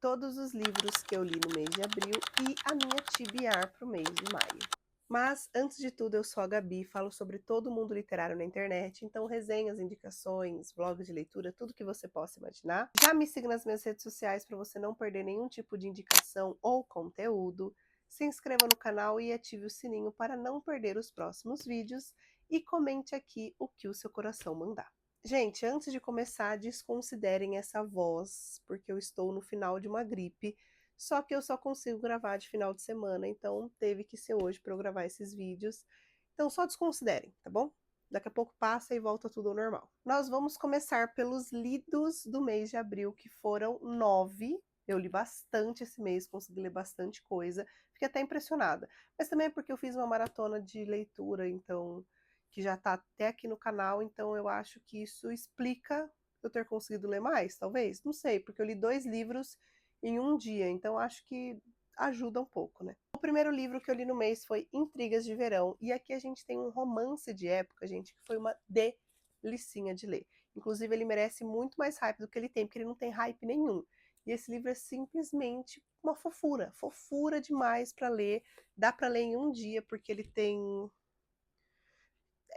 todos os livros que eu li no mês de abril e a minha TBR para o mês de maio. Mas, antes de tudo, eu sou a Gabi, falo sobre todo o mundo literário na internet, então resenhas, indicações, vlogs de leitura, tudo que você possa imaginar. Já me siga nas minhas redes sociais para você não perder nenhum tipo de indicação ou conteúdo. Se inscreva no canal e ative o sininho para não perder os próximos vídeos e comente aqui o que o seu coração mandar. Gente, antes de começar, desconsiderem essa voz, porque eu estou no final de uma gripe, só que eu só consigo gravar de final de semana, então teve que ser hoje para eu gravar esses vídeos. Então só desconsiderem, tá bom? Daqui a pouco passa e volta tudo ao normal. Nós vamos começar pelos lidos do mês de abril, que foram 9. Eu li bastante esse mês, consegui ler bastante coisa. Fiquei até impressionada. Mas também é porque eu fiz uma maratona de leitura, então que já tá até aqui no canal, então eu acho que isso explica eu ter conseguido ler mais, talvez? Não sei, porque eu li 2 livros em um dia, então acho que ajuda um pouco, né? O primeiro livro que eu li no mês foi Intrigas de Verão, e aqui a gente tem um romance de época, gente, que foi uma delicinha de ler. Inclusive, ele merece muito mais hype do que ele tem, porque ele não tem hype nenhum. E esse livro é simplesmente uma fofura, fofura demais para ler. Dá para ler em um dia, porque ele tem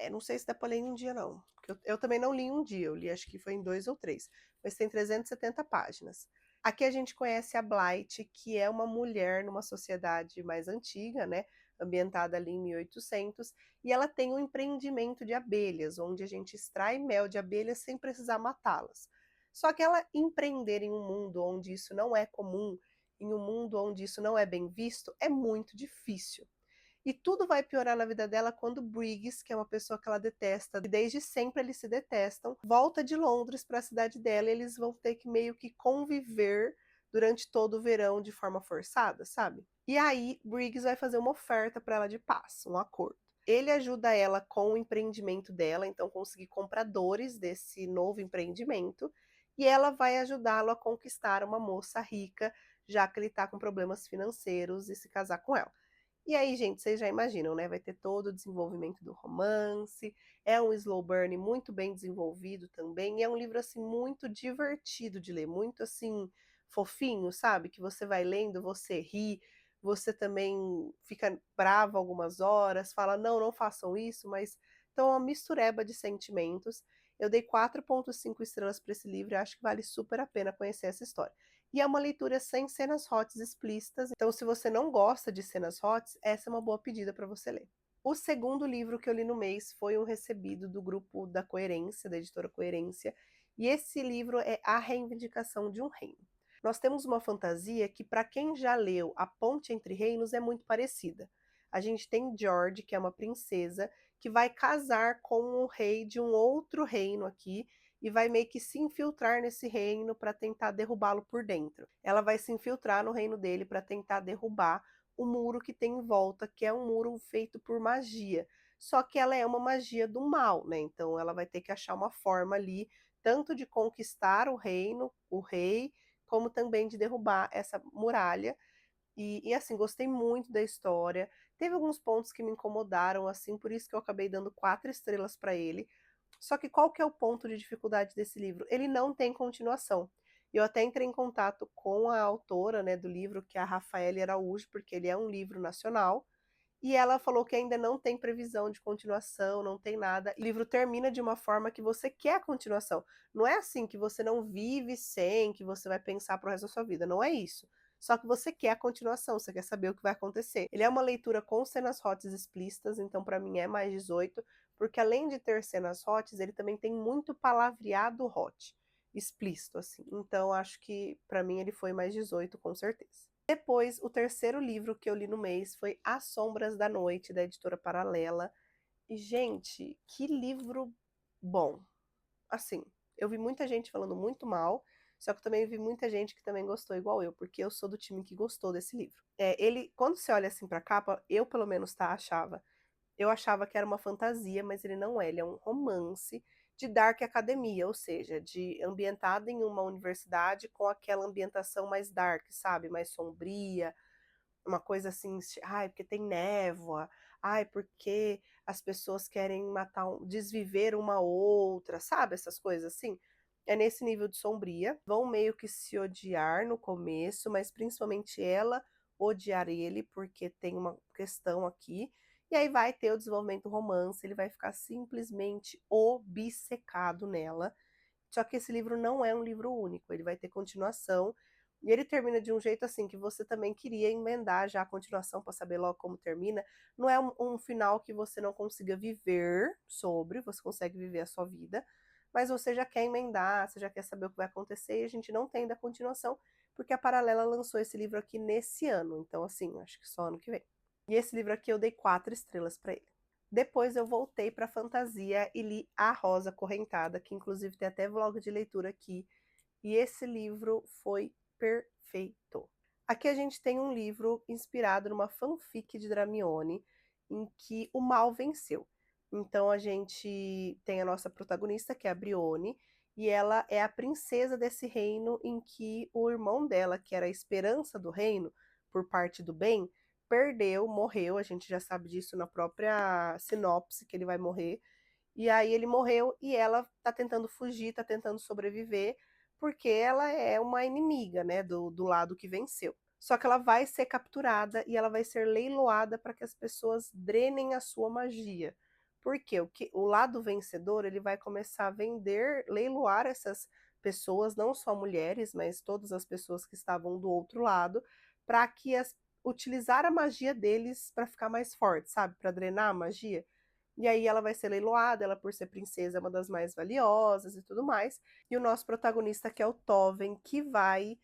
não sei se dá pra ler em um dia, não. Porque eu também não li em um dia, eu li acho que foi em 2 ou 3. Mas tem 370 páginas. Aqui a gente conhece a Blight, que é uma mulher numa sociedade mais antiga, né? Ambientada ali em 1800. E ela tem um empreendimento de abelhas, onde a gente extrai mel de abelhas sem precisar matá-las. Só que ela empreender em um mundo onde isso não é comum, em um mundo onde isso não é bem visto, é muito difícil. E tudo vai piorar na vida dela quando Briggs, que é uma pessoa que ela detesta, e desde sempre eles se detestam, volta de Londres para a cidade dela e eles vão ter que meio que conviver durante todo o verão de forma forçada, sabe? E aí Briggs vai fazer uma oferta para ela de paz, um acordo. Ele ajuda ela com o empreendimento dela, então conseguir compradores desse novo empreendimento, e ela vai ajudá-lo a conquistar uma moça rica, já que ele está com problemas financeiros e se casar com ela. E aí, gente, vocês já imaginam, né? Vai ter todo o desenvolvimento do romance, é um slow burn muito bem desenvolvido também, e é um livro, assim, muito divertido de ler, muito, assim, fofinho, sabe? Que você vai lendo, você ri, você também fica brava algumas horas, fala, não, não façam isso, mas... Então, é uma mistureba de sentimentos. Eu dei 4,5 estrelas para esse livro e acho que vale super a pena conhecer essa história. E é uma leitura sem cenas hot explícitas, então se você não gosta de cenas hot, essa é uma boa pedida para você ler. O segundo livro que eu li no mês foi um recebido do grupo da Coerência, da editora Coerência, e esse livro é A Reivindicação de um Reino. Nós temos uma fantasia que, para quem já leu A Ponte Entre Reinos, é muito parecida. A gente tem George, que é uma princesa, que vai casar com o rei de um outro reino aqui, e vai meio que se infiltrar nesse reino para tentar derrubá-lo por dentro. Ela vai se infiltrar no reino dele para tentar derrubar o muro que tem em volta, que é um muro feito por magia. Só que ela é uma magia do mal, né? Então ela vai ter que achar uma forma ali, tanto de conquistar o reino, o rei, como também de derrubar essa muralha. E assim, gostei muito da história. Teve alguns pontos que me incomodaram, assim, por isso que eu acabei dando 4 estrelas para ele. Só que qual que é o ponto de dificuldade desse livro? Ele não tem continuação. Eu até entrei em contato com a autora, né, do livro, que é a Rafaele Araújo, porque ele é um livro nacional, e ela falou que ainda não tem previsão de continuação, não tem nada. O livro termina de uma forma que você quer a continuação. Não é assim que você não vive sem, que você vai pensar pro resto da sua vida. Não é isso. Só que você quer a continuação, você quer saber o que vai acontecer. Ele é uma leitura com cenas hot explícitas, então para mim é mais 18, porque além de ter cenas hot, ele também tem muito palavreado hot, explícito assim. Então acho que para mim ele foi mais 18 com certeza. Depois, o terceiro livro que eu li no mês foi As Sombras da Noite, da editora Paralela. E, gente, que livro bom. Assim, eu vi muita gente falando muito mal, só que eu também vi muita gente que também gostou igual eu, porque eu sou do time que gostou desse livro. Ele, quando você olha assim pra capa, eu pelo menos, tá, eu achava que era uma fantasia, mas ele não é. Ele é um romance de Dark Academia, ou seja, de ambientado em uma universidade com aquela ambientação mais dark, sabe? Mais sombria, uma coisa assim, ai, porque tem névoa, ai, porque as pessoas querem matar, desviver uma outra, sabe? Essas coisas assim. é nesse nível de sombria. Vão meio que se odiar no começo, mas principalmente ela odiar ele, porque tem uma questão aqui. E aí vai ter o desenvolvimento do romance, ele vai ficar simplesmente obcecado nela. Só que esse livro não é um livro único, ele vai ter continuação. E ele termina de um jeito assim que você também queria emendar já a continuação para saber logo como termina. Não é um final que você não consiga viver sobre, você consegue viver a sua vida, mas você já quer emendar, você já quer saber o que vai acontecer e a gente não tem da continuação, porque a Paralela lançou esse livro aqui nesse ano. Então, assim, acho que só ano que vem. E esse livro aqui eu dei 4 estrelas para ele. Depois eu voltei para fantasia e li A Rosa Correntada, que inclusive tem até vlog de leitura aqui. E esse livro foi perfeito. Aqui a gente tem um livro inspirado numa fanfic de Dramione, em que o mal venceu. Então a gente tem a nossa protagonista, que é a Brione, e ela é a princesa desse reino em que o irmão dela, que era a esperança do reino, por parte do bem, perdeu, morreu. A gente já sabe disso na própria sinopse, que ele vai morrer. E aí ele morreu e ela tá tentando fugir, tá tentando sobreviver, porque ela é uma inimiga, né, do lado que venceu. Só que ela vai ser capturada e ela vai ser leiloada para que as pessoas drenem a sua magia. Porque o lado vencedor, ele vai começar a vender, leiloar essas pessoas, não só mulheres, mas todas as pessoas que estavam do outro lado, para que utilizar a magia deles para ficar mais forte, sabe? Para drenar a magia. E aí ela vai ser leiloada, ela por ser princesa é uma das mais valiosas e tudo mais. E o nosso protagonista, que é o Toven, que vai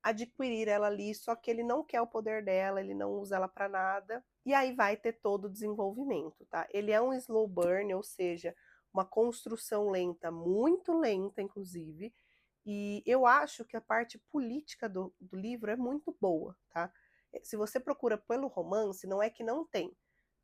adquirir ela ali, só que ele não quer o poder dela, ele não usa ela para nada. E aí vai ter todo o desenvolvimento, tá? Ele é um slow burn, ou seja, uma construção lenta, muito lenta, inclusive. E eu acho que a parte política do livro é muito boa, tá? Se você procura pelo romance, não é que não tem.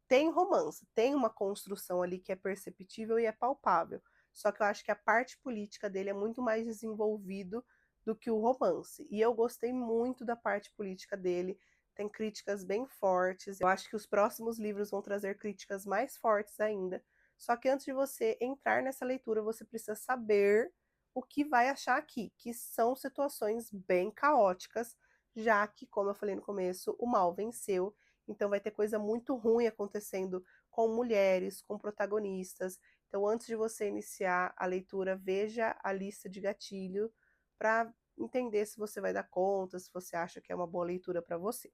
Tem romance, tem uma construção ali que é perceptível e é palpável. Só que eu acho que a parte política dele é muito mais desenvolvido do que o romance. E eu gostei muito da parte política dele. Tem críticas bem fortes. Eu acho que os próximos livros vão trazer críticas mais fortes ainda. Só que antes de você entrar nessa leitura, você precisa saber o que vai achar aqui, que são situações bem caóticas, já que, como eu falei no começo, o mal venceu, então vai ter coisa muito ruim acontecendo com mulheres, com protagonistas. Então, antes de você iniciar a leitura, veja a lista de gatilho para entender se você vai dar conta, se você acha que é uma boa leitura para você.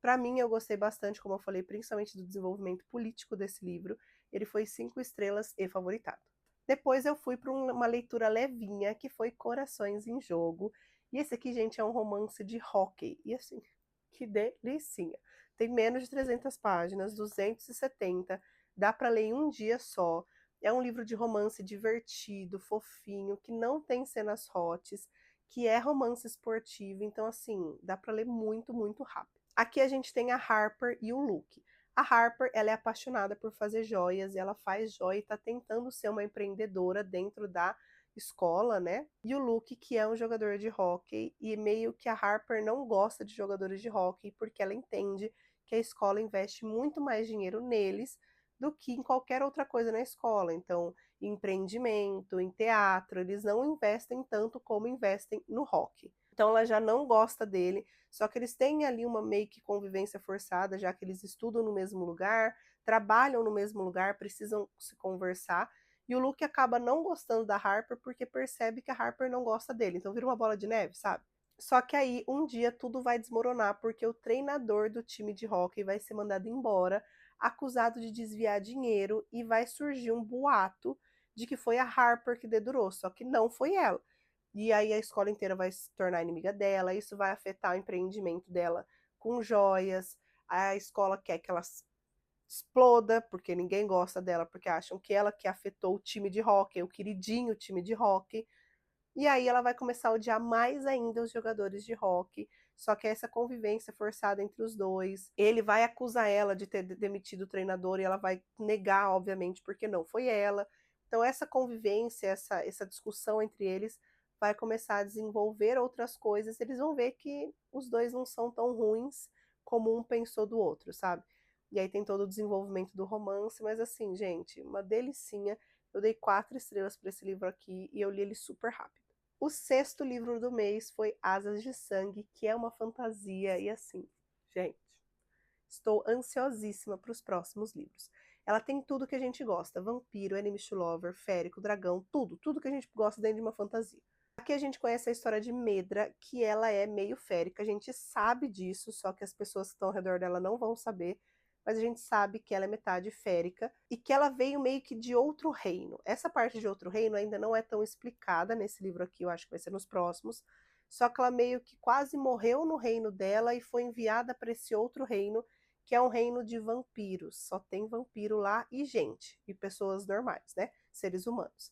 Para mim, eu gostei bastante, como eu falei, principalmente do desenvolvimento político desse livro. Ele foi 5 estrelas e favoritado. Depois eu fui para uma leitura levinha, que foi Corações em Jogo. E esse aqui, gente, é um romance de hóquei. E assim, que delicinha. Tem menos de 300 páginas, 270. Dá para ler em um dia só. É um livro de romance divertido, fofinho, que não tem cenas hotes, que é romance esportivo. Então, assim, dá para ler muito, muito rápido. Aqui a gente tem a Harper e o Luke. A Harper, ela é apaixonada por fazer joias e ela faz joia e tá tentando ser uma empreendedora dentro da escola, né? E o Luke, que é um jogador de hóquei, e meio que a Harper não gosta de jogadores de hóquei porque ela entende que a escola investe muito mais dinheiro neles do que em qualquer outra coisa na escola. Então, em empreendimento, em teatro, eles não investem tanto como investem no hóquei. Então ela já não gosta dele, só que eles têm ali uma meio que convivência forçada, já que eles estudam no mesmo lugar, trabalham no mesmo lugar, precisam se conversar. E o Luke acaba não gostando da Harper porque percebe que a Harper não gosta dele. Então vira uma bola de neve, sabe? Só que aí um dia tudo vai desmoronar porque o treinador do time de hóquei vai ser mandado embora, acusado de desviar dinheiro, e vai surgir um boato de que foi a Harper que dedurou, só que não foi ela. E aí a escola inteira vai se tornar inimiga dela, isso vai afetar o empreendimento dela com joias. A escola quer que ela exploda, porque ninguém gosta dela, porque acham que ela que afetou o time de hóquei, o queridinho time de hóquei. E aí ela vai começar a odiar mais ainda os jogadores de hóquei. Só que essa convivência forçada entre os dois, ele vai acusar ela de ter demitido o treinador e ela vai negar, obviamente, porque não foi ela. Então essa convivência, essa discussão entre eles vai começar a desenvolver outras coisas. Eles vão ver que os dois não são tão ruins como um pensou do outro, sabe? E aí tem todo o desenvolvimento do romance, mas assim, gente, uma delicinha. Eu dei 4 estrelas para esse livro aqui e eu li ele super rápido. O 6º livro do mês foi Asas de Sangue, que é uma fantasia e assim, gente, estou ansiosíssima para os próximos livros. Ela tem tudo que a gente gosta: vampiro, enemies to lover, férico, dragão, tudo que a gente gosta dentro de uma fantasia. Aqui a gente conhece a história de Medra, que ela é meio férica, a gente sabe disso, só que as pessoas que estão ao redor dela não vão saber, mas a gente sabe que ela é metade férica e que ela veio meio que de outro reino. Essa parte de outro reino ainda não é tão explicada nesse livro aqui, eu acho que vai ser nos próximos, só que ela meio que quase morreu no reino dela e foi enviada para esse outro reino, que é um reino de vampiros. Só tem vampiro lá e gente, e pessoas normais, né? Seres humanos.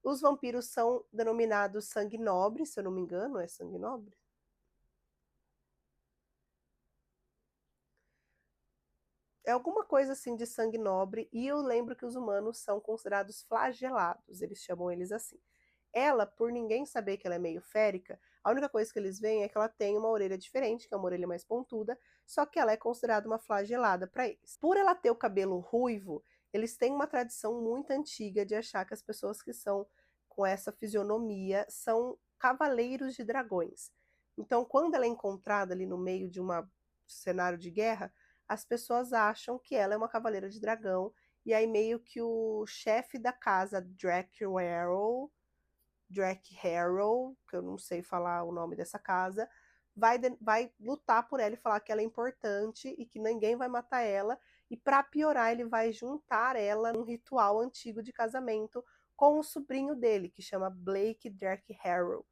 Os vampiros são denominados sangue nobre, se eu não me engano, é sangue nobre? É alguma coisa assim de sangue nobre, e eu lembro que os humanos são considerados flagelados, eles chamam eles assim. Ela, por ninguém saber que ela é meio férica, a única coisa que eles veem é que ela tem uma orelha diferente, que é uma orelha mais pontuda, só que ela é considerada uma flagelada para eles. Por ela ter o cabelo ruivo, eles têm uma tradição muito antiga de achar que as pessoas que são com essa fisionomia são cavaleiros de dragões. Então, quando ela é encontrada ali no meio de um cenário de guerra, as pessoas acham que ela é uma cavaleira de dragão, e aí meio que o chefe da casa, Drac Harrow, que eu não sei falar o nome dessa casa, vai lutar por ela e falar que ela é importante e que ninguém vai matar ela. E para piorar, ele vai juntar ela num ritual antigo de casamento com o sobrinho dele, que chama Blake Drac Harrow.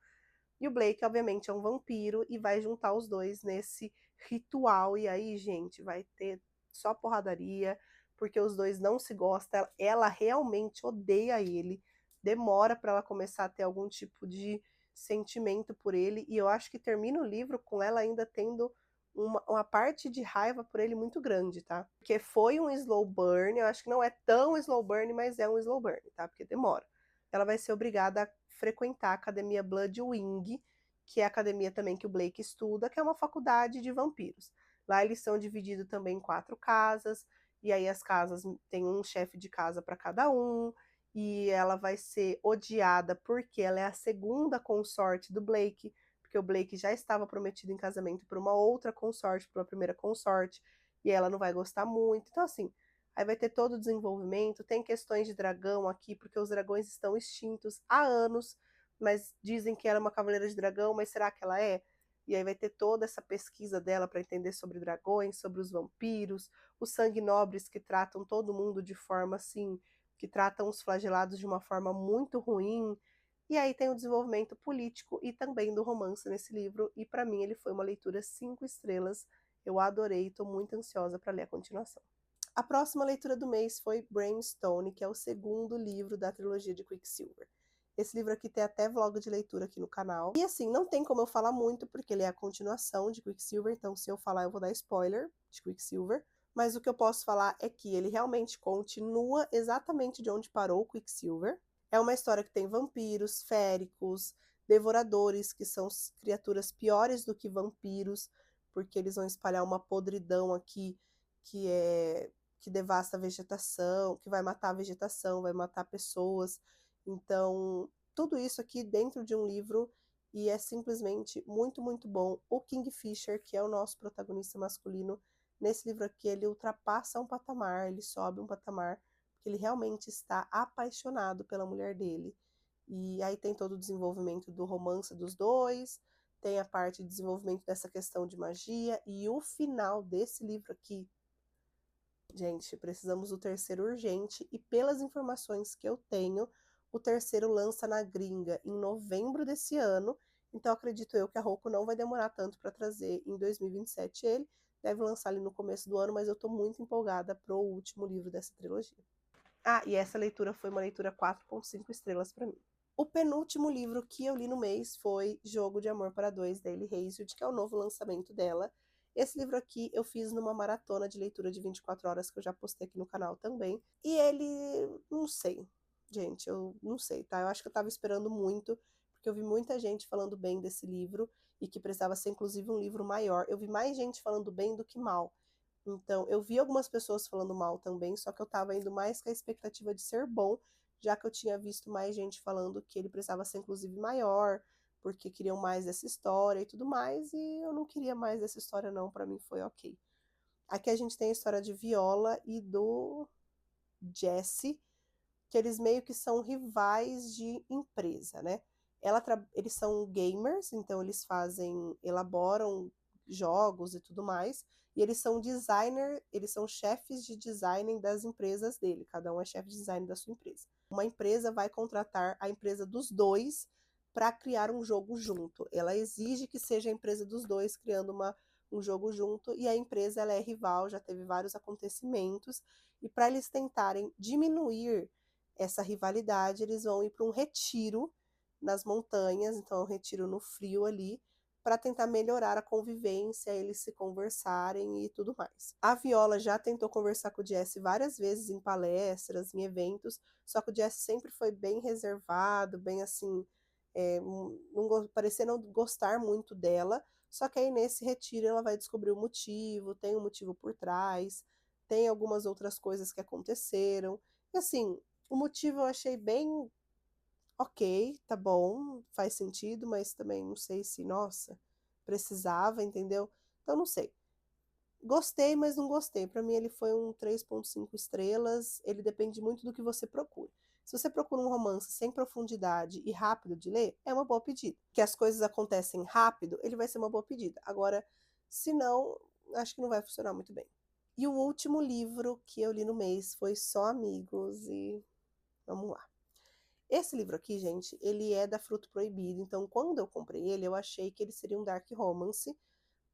E o Blake, obviamente, é um vampiro e vai juntar os dois nesse ritual. E aí, gente, vai ter só porradaria, porque os dois não se gostam. Ela realmente odeia ele. Demora para ela começar a ter algum tipo de sentimento por ele. E eu acho que termina o livro com ela ainda tendo uma parte de raiva por ele muito grande, tá? Porque foi um slow burn. Eu acho que não é tão slow burn, mas é um slow burn, tá? Porque demora. Ela vai ser obrigada a frequentar a academia Bloodwing, que é a academia também que o Blake estuda, que é uma faculdade de vampiros. Lá eles são divididos também em 4 casas, e aí as casas tem um chefe de casa para cada um, e ela vai ser odiada porque ela é a segunda consorte do Blake, porque o Blake já estava prometido em casamento por uma outra consorte, por uma primeira consorte, e ela não vai gostar muito. Então, assim, aí vai ter todo o desenvolvimento, tem questões de dragão aqui, porque os dragões estão extintos há anos, mas dizem que ela é uma cavaleira de dragão, mas será que ela é? E aí vai ter toda essa pesquisa dela para entender sobre dragões, sobre os vampiros, os sangue nobres que tratam todo mundo de forma assim, que tratam os flagelados de uma forma muito ruim. E aí tem o desenvolvimento político e também do romance nesse livro, e para mim ele foi uma leitura 5 estrelas. Eu adorei, estou muito ansiosa para ler a continuação. A próxima leitura do mês foi Brimstone, que é o segundo livro da trilogia de Quicksilver. Esse livro aqui tem até vlog de leitura aqui no canal. E assim, não tem como eu falar muito, porque ele é a continuação de Quicksilver, então se eu falar eu vou dar spoiler de Quicksilver. Mas o que eu posso falar é que ele realmente continua exatamente de onde parou o Quicksilver. É uma história que tem vampiros, féricos, devoradores, que são criaturas piores do que vampiros, porque eles vão espalhar uma podridão aqui que devasta a vegetação, que vai matar a vegetação, vai matar pessoas. Então, tudo isso aqui dentro de um livro, e é simplesmente muito, muito bom. O Kingfisher, que é o nosso protagonista masculino, nesse livro aqui ele ultrapassa um patamar, ele sobe um patamar, porque ele realmente está apaixonado pela mulher dele. E aí tem todo o desenvolvimento do romance dos dois, tem a parte de desenvolvimento dessa questão de magia, e o final desse livro aqui, gente, precisamos do terceiro urgente, e pelas informações que eu tenho, o terceiro lança na gringa em novembro desse ano, então acredito eu que a Roku não vai demorar tanto para trazer em 2027 ele, deve lançar ali no começo do ano, mas eu tô muito empolgada pro último livro dessa trilogia. Ah, e essa leitura foi uma leitura 4,5 estrelas para mim. O penúltimo livro que eu li no mês foi Jogo de Amor para Dois, da Ellie Hazelwood, que é o novo lançamento dela. Esse livro aqui eu fiz numa maratona de leitura de 24 horas, que eu já postei aqui no canal também. E ele, não sei, gente, eu não sei, tá? Eu acho que eu tava esperando muito, porque eu vi muita gente falando bem desse livro, e que precisava ser inclusive um livro maior. Eu vi mais gente falando bem do que mal. Então, eu vi algumas pessoas falando mal também, só que eu tava indo mais com a expectativa de ser bom, já que eu tinha visto mais gente falando que ele precisava ser inclusive maior, porque queriam mais dessa história e tudo mais, e eu não queria mais dessa história não, para mim foi ok. Aqui a gente tem a história de Viola e do Jesse, que eles meio que são rivais de empresa, né? Eles são gamers, então elaboram jogos e tudo mais, e eles são designer, eles são chefes de design das empresas dele, cada um é chefe de design da sua empresa. Uma empresa vai contratar a empresa dos dois para criar um jogo junto. Ela exige que seja a empresa dos dois criando um jogo junto, e a empresa ela é rival, já teve vários acontecimentos, e para eles tentarem diminuir essa rivalidade, eles vão ir para um retiro nas montanhas, então um retiro no frio ali, para tentar melhorar a convivência, eles se conversarem e tudo mais. A Viola já tentou conversar com o Jesse várias vezes em palestras, em eventos, só que o Jesse sempre foi bem reservado, bem assim, parecia não gostar muito dela, só que aí nesse retiro ela vai descobrir o motivo, tem um motivo por trás, tem algumas outras coisas que aconteceram, e assim, o motivo eu achei bem ok, tá bom, faz sentido, mas também não sei se, nossa, precisava, entendeu? Então não sei. Gostei, mas não gostei. Pra mim ele foi um 3,5 estrelas. Ele depende muito do que você procura. Se você procura um romance sem profundidade e rápido de ler, é uma boa pedida. Que as coisas acontecem rápido, ele vai ser uma boa pedida. Agora, se não, acho que não vai funcionar muito bem. E o último livro que eu li no mês foi Só Amigos e vamos lá. Esse livro aqui, gente, ele é da Fruto Proibido, então quando eu comprei ele, eu achei que ele seria um dark romance,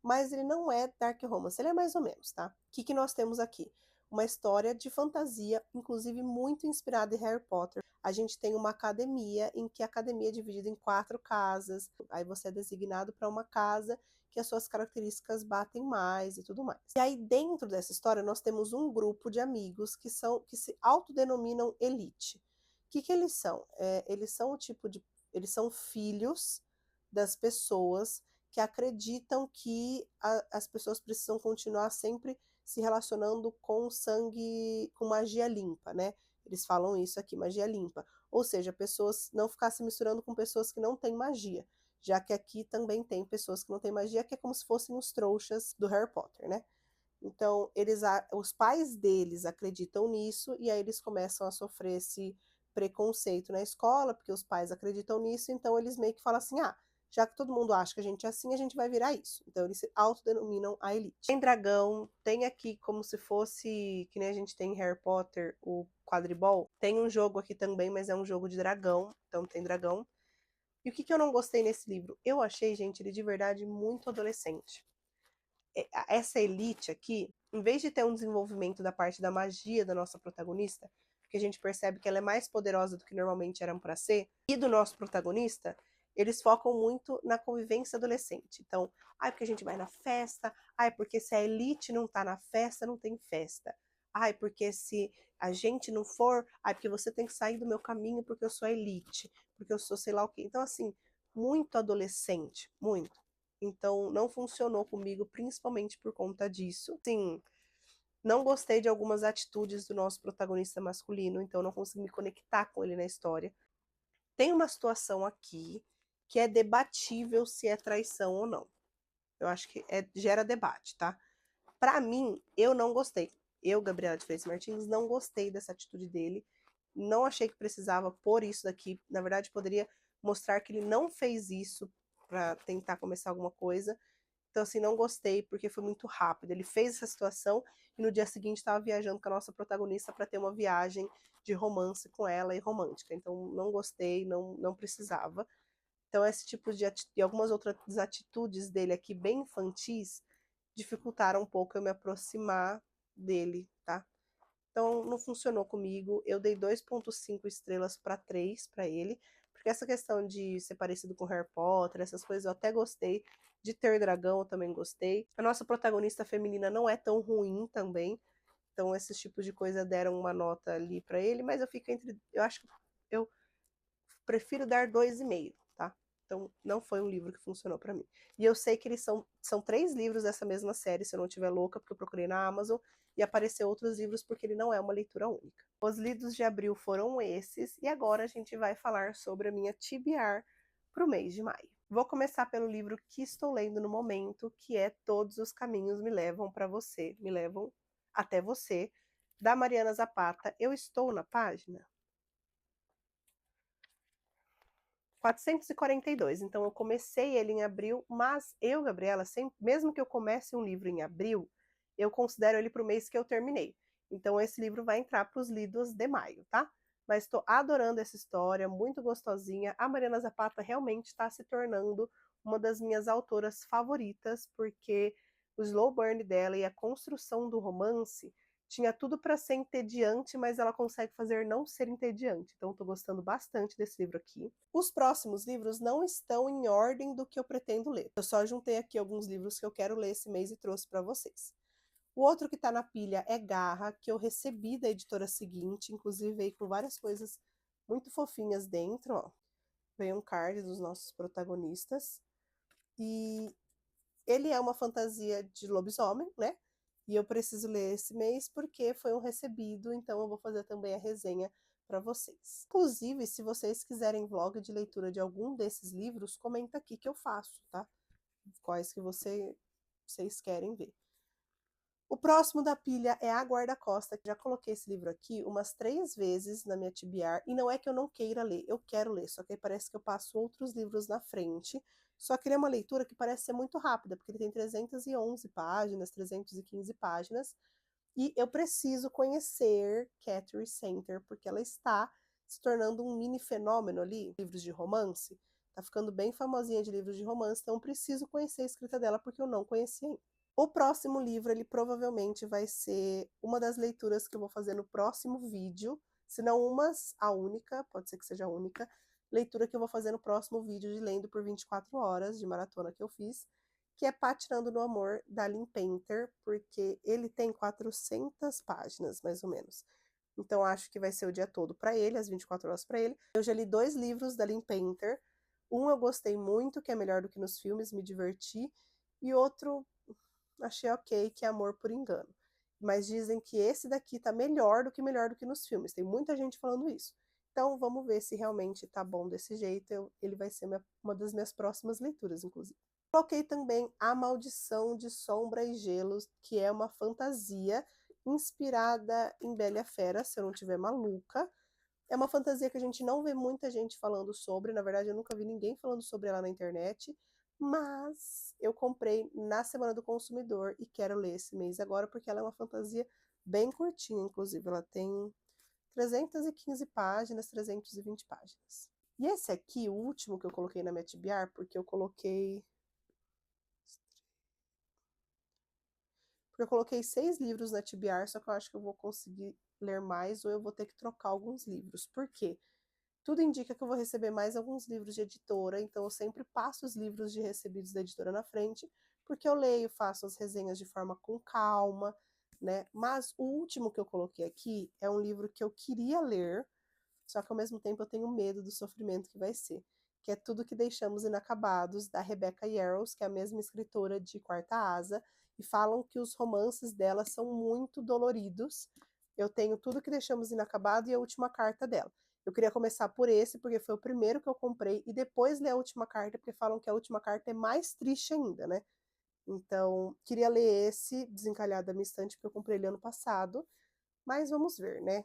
mas ele não é dark romance, ele é mais ou menos, tá? O que nós temos aqui? Uma história de fantasia, inclusive muito inspirada em Harry Potter. A gente tem uma academia, em que a academia é dividida em 4 casas, aí você é designado para uma casa que as suas características batem mais e tudo mais. E aí dentro dessa história nós temos um grupo de amigos que se autodenominam elite. Que eles são? Eles são o tipo de. Eles são filhos das pessoas que acreditam que as pessoas precisam continuar sempre se relacionando com sangue, com magia limpa, né? Eles falam isso aqui, magia limpa. Ou seja, pessoas não ficar se misturando com pessoas que não têm magia. Já que aqui também tem pessoas que não têm magia, que é como se fossem os trouxas do Harry Potter, né? Então, os pais deles acreditam nisso e aí eles começam a sofrer esse preconceito na escola, porque os pais acreditam nisso, então eles meio que falam assim: ah, já que todo mundo acha que a gente é assim, a gente vai virar isso. Então, eles se autodenominam a elite. Tem dragão, tem aqui como se fosse, que nem a gente tem em Harry Potter, o quadribol. Tem um jogo aqui também, mas é um jogo de dragão, então tem dragão. E o que eu não gostei nesse livro? Eu achei, gente, ele de verdade muito adolescente. Essa elite aqui, em vez de ter um desenvolvimento da parte da magia da nossa protagonista, que a gente percebe que ela é mais poderosa do que normalmente eram para ser, e do nosso protagonista, eles focam muito na convivência adolescente. Então, ai, porque a gente vai na festa, ai, porque se a elite não tá na festa, não tem festa. Ai, porque se a gente não for, ai, porque você tem que sair do meu caminho porque eu sou a elite, porque eu sou sei lá o quê. Então, assim, muito adolescente, muito. Então, não funcionou comigo, principalmente por conta disso. Sim, não gostei de algumas atitudes do nosso protagonista masculino, então não consegui me conectar com ele na história. Tem uma situação aqui que é debatível se é traição ou não. Eu acho que gera debate, tá? Pra mim, eu não gostei. Eu, Gabriela de Freitas Martins, não gostei dessa atitude dele. Não achei que precisava pôr isso daqui. Na verdade, poderia mostrar que ele não fez isso pra tentar começar alguma coisa. Então, assim, não gostei porque foi muito rápido. Ele fez essa situação e no dia seguinte estava viajando com a nossa protagonista para ter uma viagem de romance com ela e romântica. Então, não gostei, não precisava. Então, esse tipo e algumas outras atitudes dele aqui, bem infantis, dificultaram um pouco eu me aproximar dele, tá? Então, não funcionou comigo. Eu dei 2,5 estrelas para 3 para ele, porque essa questão de ser parecido com Harry Potter, essas coisas eu até gostei. De ter dragão eu também gostei. A nossa protagonista feminina não é tão ruim também. Então, esses tipos de coisa deram uma nota ali para ele, mas eu fico entre. Eu acho que eu prefiro dar 2,5, tá? então não foi um livro que funcionou para mim. E eu sei que eles são 3 livros dessa mesma série, se eu não estiver louca, porque eu procurei na Amazon, e apareceu outros livros porque ele não é uma leitura única. Os lidos de abril foram esses, e agora a gente vai falar sobre a minha TBR para o mês de maio. Vou começar pelo livro que estou lendo no momento, que é Todos os Caminhos Me Levam para Você, Me Levam até Você, da Mariana Zapata. Eu estou na página 442, então eu comecei ele em abril, mas eu, Gabriela, sempre, mesmo que eu comece um livro em abril, eu considero ele para o mês que eu terminei. Então esse livro vai entrar para os lidos de maio, tá? Mas estou adorando essa história, muito gostosinha. A Mariana Zapata realmente está se tornando uma das minhas autoras favoritas, porque o slow burn dela e a construção do romance tinha tudo para ser entediante, mas ela consegue fazer não ser entediante. Então, estou gostando bastante desse livro aqui. Os próximos livros não estão em ordem do que eu pretendo ler. Eu só juntei aqui alguns livros que eu quero ler esse mês e trouxe para vocês. O outro que está na pilha é Garra, que eu recebi da editora seguinte, inclusive veio com várias coisas muito fofinhas dentro, ó. Veio um card dos nossos protagonistas. E ele é uma fantasia de lobisomem, né? E eu preciso ler esse mês porque foi um recebido, então eu vou fazer também a resenha para vocês. Inclusive, se vocês quiserem vlog de leitura de algum desses livros, comenta aqui que eu faço, tá? Quais que vocês querem ver. O próximo da pilha é A Guarda-Costa, que já coloquei esse livro aqui umas 3 vezes na minha TBR, e não é que eu não queira ler, eu quero ler, só que aí parece que eu passo outros livros na frente, só que ele é uma leitura que parece ser muito rápida, porque ele tem 311 páginas, 315 páginas, e eu preciso conhecer Catherine Center, porque ela está se tornando um mini fenômeno ali, livros de romance, tá ficando bem famosinha de livros de romance, então eu preciso conhecer a escrita dela, porque eu não conhecia ainda. O próximo livro, ele provavelmente vai ser uma das leituras que eu vou fazer no próximo vídeo, se não a única, pode ser que seja a única, leitura que eu vou fazer no próximo vídeo de Lendo por 24 horas, de maratona que eu fiz, que é Patinando no Amor, da Lynn Painter, porque ele tem 400 páginas, mais ou menos. Então, acho que vai ser o dia todo para ele, as 24 horas para ele. Eu já li 2 livros da Lynn Painter. Um eu gostei muito, que é melhor do que nos filmes, me diverti. E outro, achei ok, que é Amor por Engano. Mas dizem que esse daqui tá melhor do que nos filmes. Tem muita gente falando isso. Então, vamos ver se realmente tá bom desse jeito. Ele vai ser uma das minhas próximas leituras, inclusive. Coloquei também A Maldição de Sombra e Gelo, que é uma fantasia inspirada em Bela e a Fera, se eu não estiver maluca. É uma fantasia que a gente não vê muita gente falando sobre, na verdade eu nunca vi ninguém falando sobre ela na internet, mas eu comprei na Semana do Consumidor e quero ler esse mês agora, porque ela é uma fantasia bem curtinha, inclusive, ela tem 315 páginas, 320 páginas. E esse aqui, o último que eu coloquei na minha TBR, porque eu coloquei 6 livros na TBR, só que eu acho que eu vou conseguir ler mais ou eu vou ter que trocar alguns livros. Por quê? Tudo indica que eu vou receber mais alguns livros de editora, então eu sempre passo os livros de recebidos da editora na frente, porque eu leio, faço as resenhas de forma com calma, né? Mas o último que eu coloquei aqui é um livro que eu queria ler, só que ao mesmo tempo eu tenho medo do sofrimento que vai ser, que é Tudo que Deixamos Inacabados, da Rebecca Yarros, que é a mesma escritora de Quarta Asa, e falam que os romances dela são muito doloridos. Eu tenho Tudo que Deixamos Inacabado e a última carta dela. Eu queria começar por esse, porque foi o primeiro que eu comprei, e depois ler a última carta, porque falam que a última carta é mais triste ainda, né? Então, queria ler esse, Desencalhado da minha estante, porque eu comprei ele ano passado, mas vamos ver, né?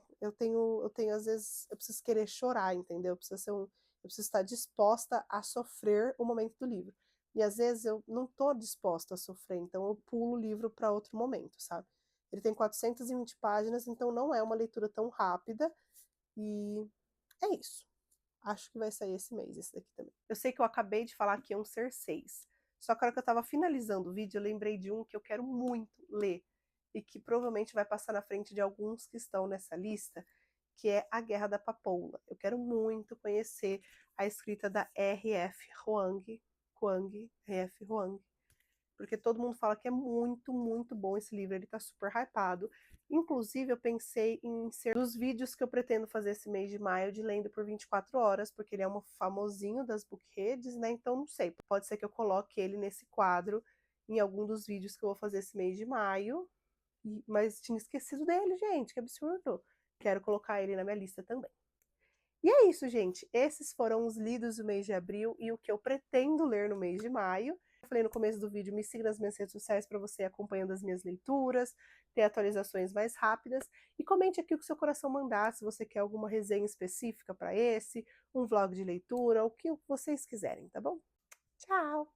Às vezes, eu preciso querer chorar, entendeu? Eu preciso estar disposta a sofrer o momento do livro. E às vezes eu não estou disposta a sofrer, então eu pulo o livro para outro momento, sabe? Ele tem 420 páginas, então não é uma leitura tão rápida, e é isso. Acho que vai sair esse mês, esse daqui também. Eu sei que eu acabei de falar que iam ser 6. Só que a hora que eu tava finalizando o vídeo, eu lembrei de um que eu quero muito ler. E que provavelmente vai passar na frente de alguns que estão nessa lista, que é A Guerra da Papoula. Eu quero muito conhecer a escrita da R.F. Kuang, R.F. Kuang, porque todo mundo fala que é muito, muito bom esse livro, ele tá super hypado. Inclusive, eu pensei em ser dos vídeos que eu pretendo fazer esse mês de maio de lenda por 24 horas, porque ele é um famosinho das bookredes, né? Então, não sei, pode ser que eu coloque ele nesse quadro em algum dos vídeos que eu vou fazer esse mês de maio. Mas tinha esquecido dele, gente, que absurdo. Quero colocar ele na minha lista também. E é isso, gente. Esses foram os lidos do mês de abril e o que eu pretendo ler no mês de maio. Eu falei no começo do vídeo, me siga nas minhas redes sociais para você ir acompanhando as minhas leituras, ter atualizações mais rápidas. E comente aqui o que o seu coração mandar, se você quer alguma resenha específica para esse, um vlog de leitura, o que vocês quiserem, tá bom? Tchau!